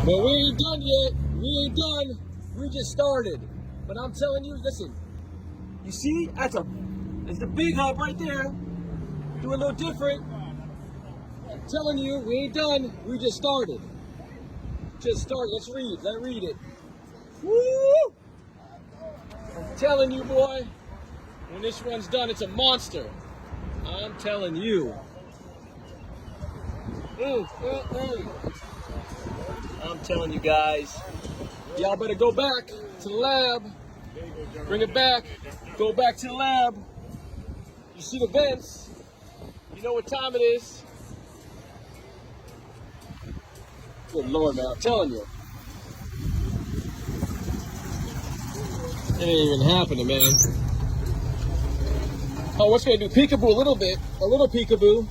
But we ain't done yet. We ain't done. We just started. But I'm telling you, listen. You see, that's the big hub right there. Do a little different. I'm telling you, we ain't done. We just started. Just started. Let's read. Let's read it. Woo! I'm telling you, boy. When this one's done, it's a monster. I'm telling you. I'm telling you guys, y'all better go back to the lab. Bring it back. Go back to the lab. You see the vents. You know what time it is. Good Lord, man. I'm telling you. It ain't even happening, man. Oh, what's gonna do? Peekaboo a little bit. A little peekaboo.